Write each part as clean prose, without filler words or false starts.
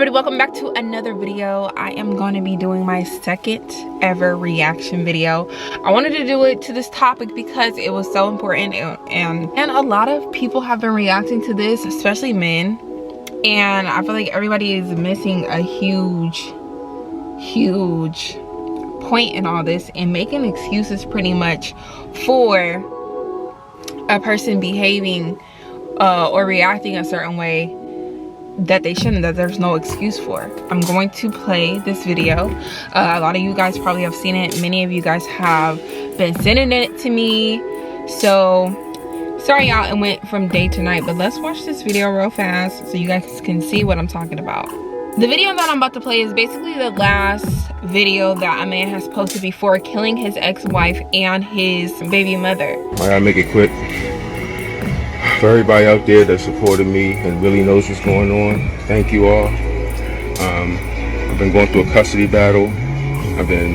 everybody, welcome back to another video. I am going to be doing my second ever reaction video. I wanted to do it to this topic because it was so important, and a lot of people have been reacting to this, especially men, and I feel like everybody is missing a huge point in all this and making excuses pretty much for a person behaving or reacting a certain way that they shouldn't, that there's no excuse for. I'm going to play this video. A lot of you guys probably have seen it. Many of you guys have been sending it to me. So sorry y'all, it went from day to night, but let's watch this video real fast so you guys can see what I'm talking about. The video that I'm about to play is basically the last video that a man has posted before killing his ex-wife and his baby mother. I gotta make it quick. For everybody out there that supported me and really knows what's going on, thank you all. I've been going through a custody battle. I've been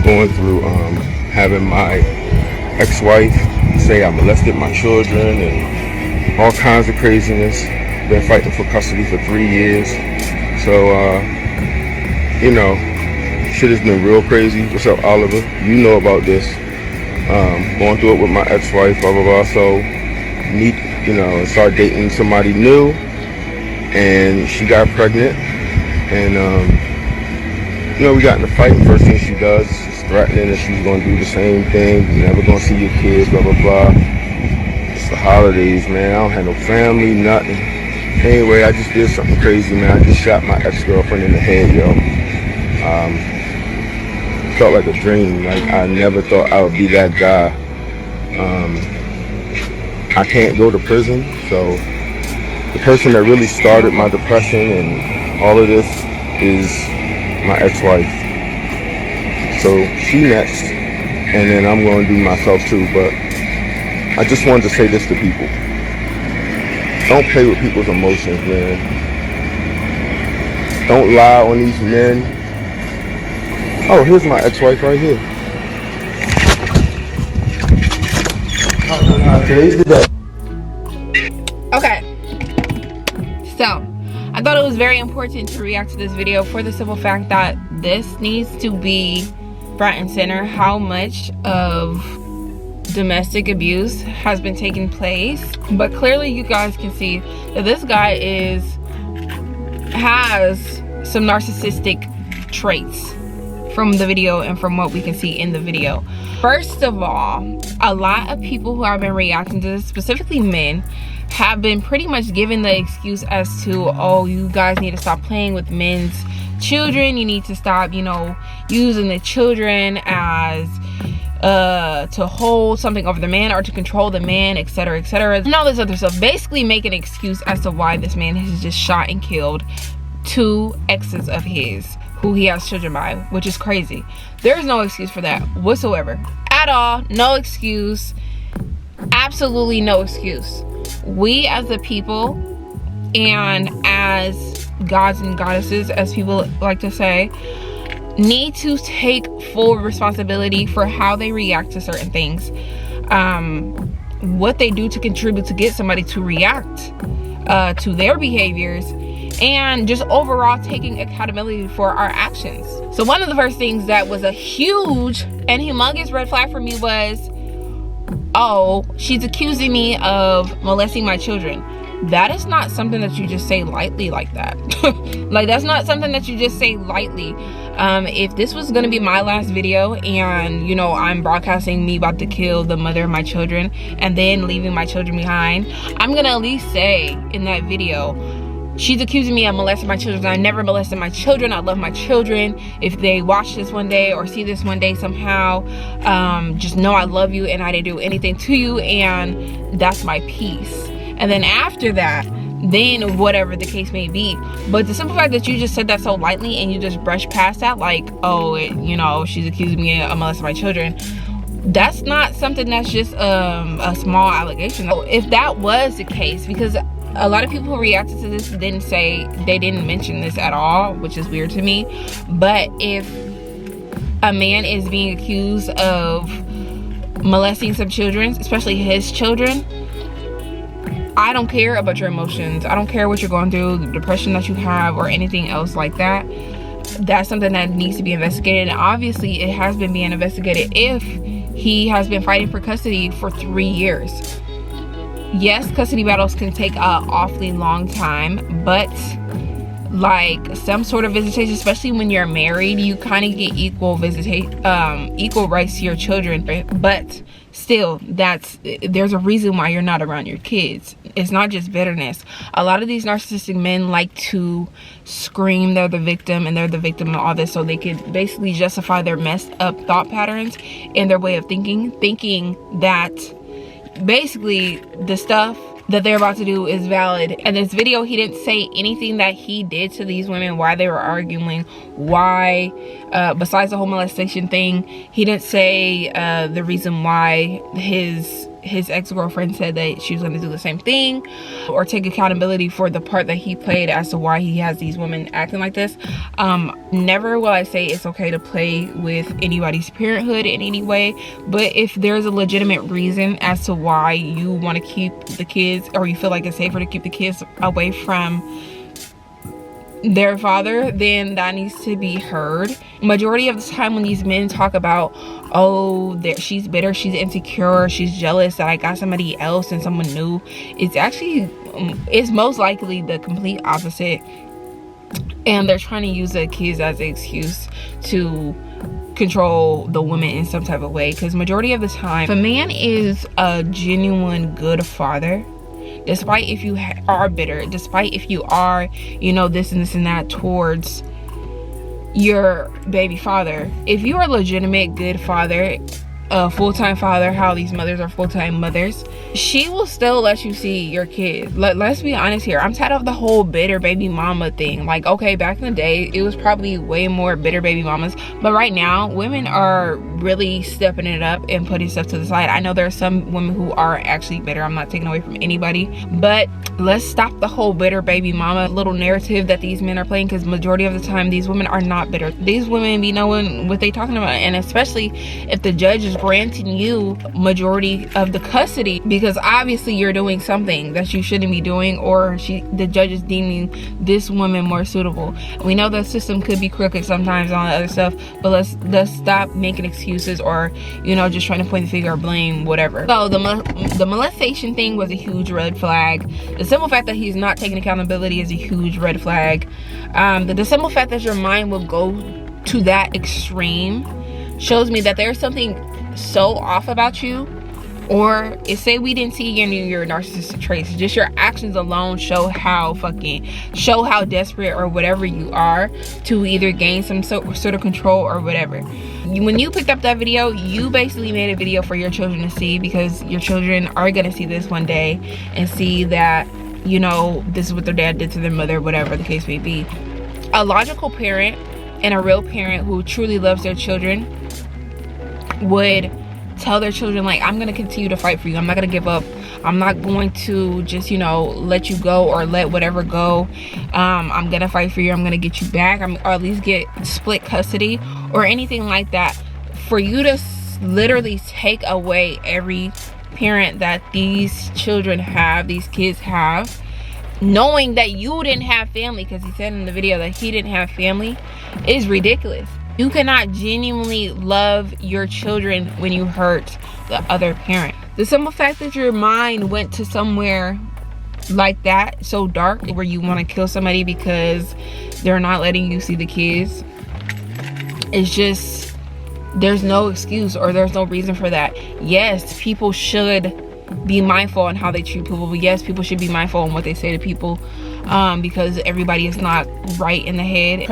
going through having my ex-wife say I molested my children and all kinds of craziness. Been fighting for custody for 3 years. So, you know, shit has been real crazy. What's up, Oliver? You know about this. Going through it with my ex-wife, blah, blah, blah. So, start dating somebody new, and she got pregnant, and we got in a fight. And first thing she does is threatening that she's gonna do the same thing, you're never gonna see your kids, blah blah blah. It's the holidays, man. I don't have no family, nothing. Anyway, I just did something crazy, man. I just shot my ex-girlfriend in the head, yo. Felt like a dream. Like, I never thought I would be that guy. I can't go to prison, so the person that really started my depression and all of this is my ex-wife. So she next, and then I'm going to do myself too. But I just wanted to say this to people: don't play with people's emotions, man. Don't lie on these men. Oh, here's my ex-wife right here. Okay, so I thought it was very important to react to this video for the simple fact that this needs to be front and center. How much of domestic abuse has been taking place, but clearly you guys can see that this guy has some narcissistic traits from the video and from what we can see in the video. First of all, a lot of people who have been reacting to this, specifically men, have been pretty much given the excuse as to, oh, you guys need to stop playing with men's children, you need to stop, using the children as to hold something over the man or to control the man, etc., etc., and all this other stuff. Basically make an excuse as to why this man has just shot and killed 2 exes of his who he has children by, which is crazy. There's no excuse for that whatsoever at all. No excuse, absolutely no excuse. We as a people, and as gods and goddesses, as people like to say, need to take full responsibility for how they react to certain things, what they do to contribute to get somebody to react to their behaviors, and just overall taking accountability for our actions. So one of the first things that was a huge and humongous red flag for me was, oh, she's accusing me of molesting my children. That is not something that you just say lightly like that. Like, that's not something that you just say lightly. If this was gonna be my last video and I'm broadcasting me about to kill the mother of my children and then leaving my children behind, I'm gonna at least say in that video, she's accusing me of molesting my children. I never molested my children. I love my children. If they watch this one day or see this one day somehow, just know I love you and I didn't do anything to you, and that's my piece. And then after that, then whatever the case may be. But the simple fact that you just said that so lightly and you just brush past that, like, oh, she's accusing me of molesting my children, that's not something that's just a small allegation. If that was the case, because a lot of people who reacted to this didn't mention this at all, which is weird to me. But if a man is being accused of molesting some children, especially his children, I don't care about your emotions. I don't care what you're going through, the depression that you have, or anything else like that. That's something that needs to be investigated. And obviously it has been being investigated if he has been fighting for custody for 3 years. Yes, custody battles can take an awfully long time, but like some sort of visitation, especially when you're married, you kind of get equal rights to your children. But still, there's a reason why you're not around your kids. It's not just bitterness. A lot of these narcissistic men like to scream they're the victim and they're the victim of all this, so they could basically justify their messed up thought patterns and their way of thinking that basically the stuff that they're about to do is valid. In this video, he didn't say anything that he did to these women, why they were arguing, why, besides the whole molestation thing. He didn't say the reason why his ex-girlfriend said that she was going to do the same thing, or take accountability for the part that he played as to why he has these women acting like this. Never will I say it's okay to play with anybody's parenthood in any way, but if there's a legitimate reason as to why you want to keep the kids, or you feel like it's safer to keep the kids away from their father, then that needs to be heard. Majority of the time when these men talk about, oh, she's bitter, she's insecure, she's jealous that I got somebody else and someone new, it's most likely the complete opposite, and they're trying to use the kids as an excuse to control the woman in some type of way. Because majority of the time, if a man is a genuine good father, despite if you are bitter, despite if you are, you know, this and this and that towards your baby father, if you are a legitimate good father, a full-time father, how these mothers are full-time mothers, she will still let you see your kids. Let's be honest here. I'm tired of the whole bitter baby mama thing. Like, okay, back in the day it was probably way more bitter baby mamas, but right now women are really stepping it up and putting stuff to the side. I know there are some women who are actually bitter. I'm not taking away from anybody, but let's stop the whole bitter baby mama little narrative that these men are playing, because majority of the time these women are not bitter. These women be knowing what they talking about, and especially if the judge is granting you majority of the custody, because obviously you're doing something that you shouldn't be doing, or the judge is deeming this woman more suitable. We know the system could be crooked sometimes on other stuff, but let's stop making excuses, or, you know, just trying to point the finger or blame whatever. So the molestation thing was a huge red flag. The simple fact that he's not taking accountability is a huge red flag. The simple fact that your mind will go to that extreme shows me that there's something so off about you. Or say we didn't see any of your narcissistic traits, just your actions alone show how desperate or whatever you are to either gain some sort of control or whatever. When you picked up that video, you basically made a video for your children to see, because your children are gonna see this one day and see that, you know, this is what their dad did to their mother, whatever the case may be. A logical parent and a real parent who truly loves their children would tell their children, like, I'm gonna continue to fight for you, I'm not gonna give up, I'm not going to just, you know, let you go or let whatever go. I'm gonna fight for you, I'm gonna get you back, or at least get split custody or anything like that. For you to literally take away every parent that these children have, these kids have, knowing that you didn't have family, because he said in the video that he didn't have family, is ridiculous. You cannot genuinely love your children when you hurt the other parent. The simple fact that your mind went to somewhere like that, so dark, where you want to kill somebody because they're not letting you see the kids, it's just, there's no excuse, or there's no reason for that. Yes, people should be mindful on how they treat people. Yes, people should be mindful on what they say to people, because everybody is not right in the head.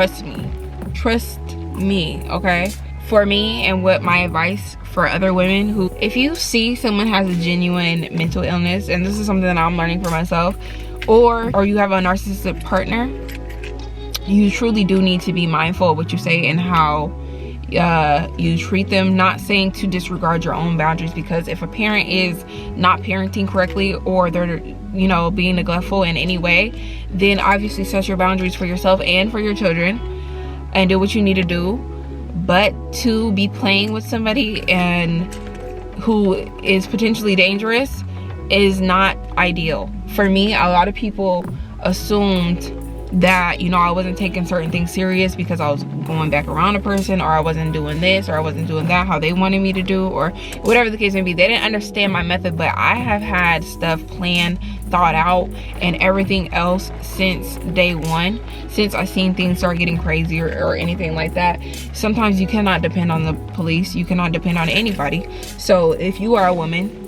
Trust me, okay? For me, and what my advice for other women who, if you see someone has a genuine mental illness, and this is something that I'm learning for myself, or you have a narcissistic partner, you truly do need to be mindful of what you say and how you treat them. Not saying to disregard your own boundaries, because if a parent is not parenting correctly, or they're, you know, being neglectful in any way, then obviously set your boundaries for yourself and for your children and do what you need to do. But to be playing with somebody and who is potentially dangerous is not ideal. For me, a lot of people assumed that, you know, I wasn't taking certain things serious because I was going back around a person, or I wasn't doing this, or I wasn't doing that how they wanted me to do, or whatever the case may be. They didn't understand my method, but I have had stuff planned, thought out, and everything else since day one, since I seen things start getting crazy or anything like that. Sometimes you cannot depend on the police, you cannot depend on anybody. So if you are a woman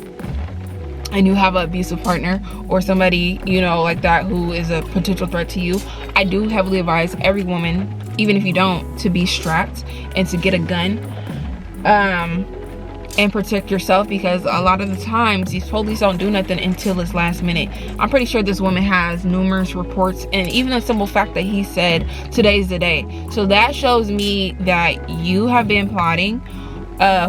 and you have an abusive partner or somebody, you know, like that, who is a potential threat to you, I do heavily advise every woman, even if you don't, to be strapped and to get a gun and protect yourself, because a lot of the times these police don't do nothing until it's last minute. I'm pretty sure this woman has numerous reports, and even the simple fact that he said today's the day. So that shows me that you have been plotting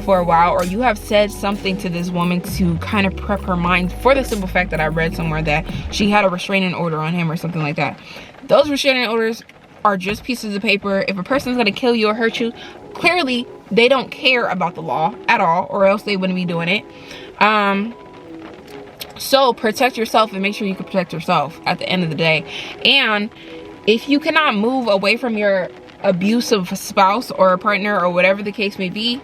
for a while, or you have said something to this woman to kind of prep her mind, for the simple fact that I read somewhere that she had a restraining order on him or something like that. Those restraining orders are just pieces of paper. If a person's gonna kill you or hurt you, clearly they don't care about the law at all, or else they wouldn't be doing it. So protect yourself and make sure you can protect yourself at the end of the day. And if you cannot move away from your abusive spouse or a partner or whatever the case may be,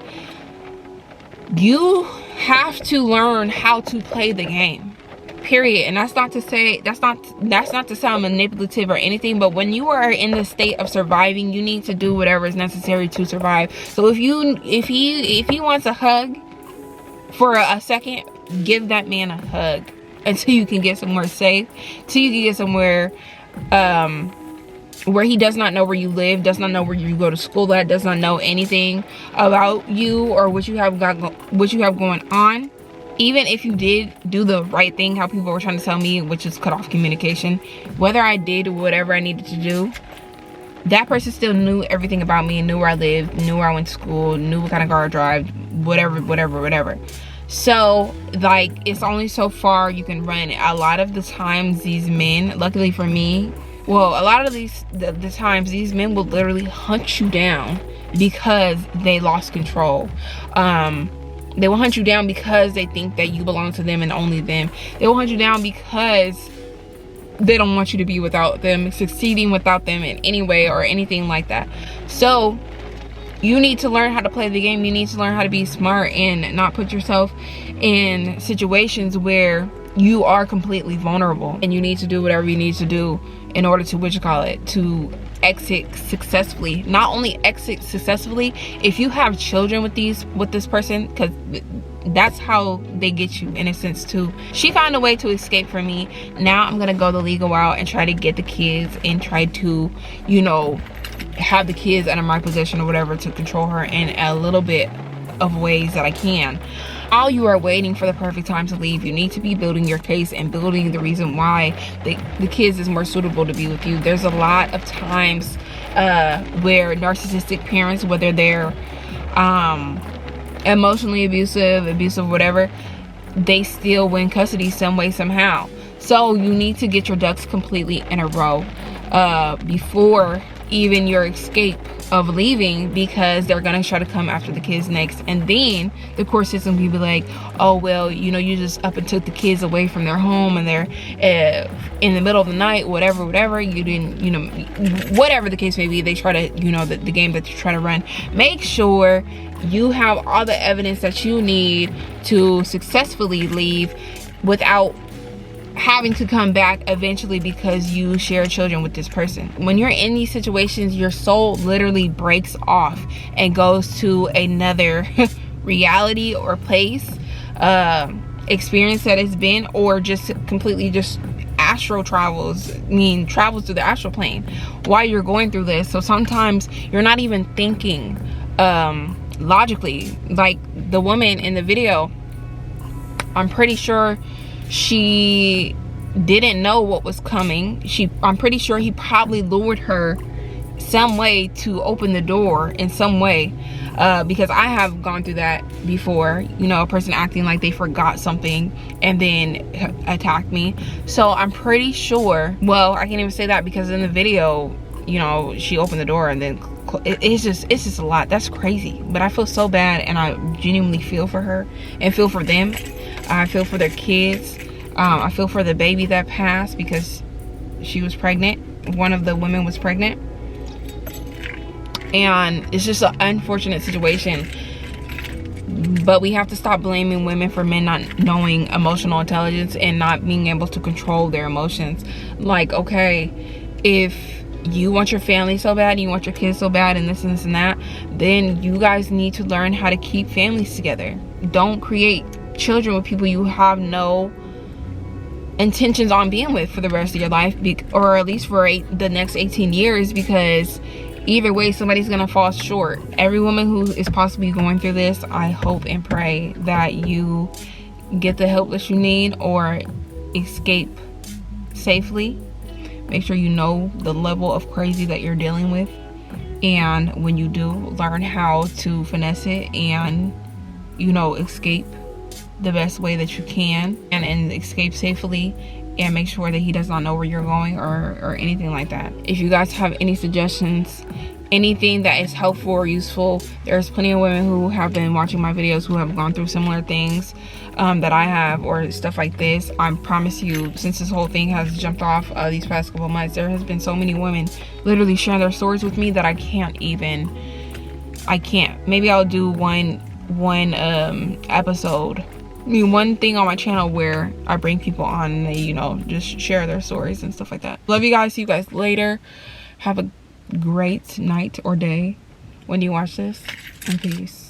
you have to learn how to play the game, period. And that's not to say, that's not to sound manipulative or anything, but when you are in the state of surviving, you need to do whatever is necessary to survive. So if he wants a hug for a second, give that man a hug until you can get somewhere safe, till you can get somewhere where he does not know where you live, does not know where you go to school at, does not know anything about you or what you have going on. Even if you did do the right thing, how people were trying to tell me, which is cut off communication, whether I did whatever I needed to do, that person still knew everything about me, knew where I lived, knew where I went to school, knew what kind of car I drive, whatever. So, like, it's only so far you can run. A lot of the times these men, luckily for me, well, a lot of the times these men will literally hunt you down because they lost control. They will hunt you down because they think that you belong to them and only them. They will hunt you down because they don't want you to be without them, succeeding without them in any way or anything like that. So you need to learn how to play the game. You need to learn how to be smart and not put yourself in situations where you are completely vulnerable, and you need to do whatever you need to do in order to to exit successfully. Not only exit successfully, if you have children with this person, because that's how they get you in a sense too. She found a way to escape from me. Now I'm gonna go the legal route and try to get the kids and try to, you know, have the kids under my possession or whatever, to control her in a little bit of ways that I can. While you are waiting for the perfect time to leave, you need to be building your case and building the reason why the kids is more suitable to be with you. There's a lot of times where narcissistic parents, whether they're emotionally abusive, whatever, they still win custody some way, somehow. So you need to get your ducks completely in a row before even your escape of leaving, because they're gonna try to come after the kids next. And then the court system can be like, oh well, you know, you just up and took the kids away from their home and they're in the middle of the night, whatever, you didn't, you know, whatever the case may be. They try to, you know, the game that you try to run. Make sure you have all the evidence that you need to successfully leave without having to come back eventually because you share children with this person. When you're in these situations, your soul literally breaks off and goes to another reality or place, experience that it's been, or just completely just astral travels, travels to the astral plane while you're going through this. So sometimes you're not even thinking logically. Like the woman in the video, I'm pretty sure she didn't know what was coming. I'm pretty sure he probably lured her some way to open the door in some way, because I have gone through that before, you know, a person acting like they forgot something and then attacked me. So I'm pretty sure, well, I can't even say that because in the video, you know, she opened the door and then it's just a lot. That's crazy. But I feel so bad, and I genuinely feel for her and feel for them. I feel for their kids. I feel for the baby that passed because she was pregnant. One of the women was pregnant. And it's just an unfortunate situation. But we have to stop blaming women for men not knowing emotional intelligence and not being able to control their emotions. Like, okay, if you want your family so bad, you want your kids so bad, and this and this and that, then you guys need to learn how to keep families together. Don't create children with people you have no intentions on being with for the rest of your life, or at least for the next 18 years, because either way somebody's gonna fall short. Every woman who is possibly going through this, I hope and pray that you get the help that you need or escape safely. Make sure you know the level of crazy that you're dealing with, and when you do, learn how to finesse it and, you know, escape the best way that you can, and escape safely, and make sure that he does not know where you're going or anything like that. If you guys have any suggestions, anything that is helpful or useful, there's plenty of women who have been watching my videos who have gone through similar things that I have, or stuff like this. I promise you, since this whole thing has jumped off these past couple months, there has been so many women literally sharing their stories with me that I can't. Maybe I'll do one episode, I mean, one thing on my channel where I bring people on and they, you know, just share their stories and stuff like that. Love you guys. See you guys later. Have a great night or day when you watch this, and peace.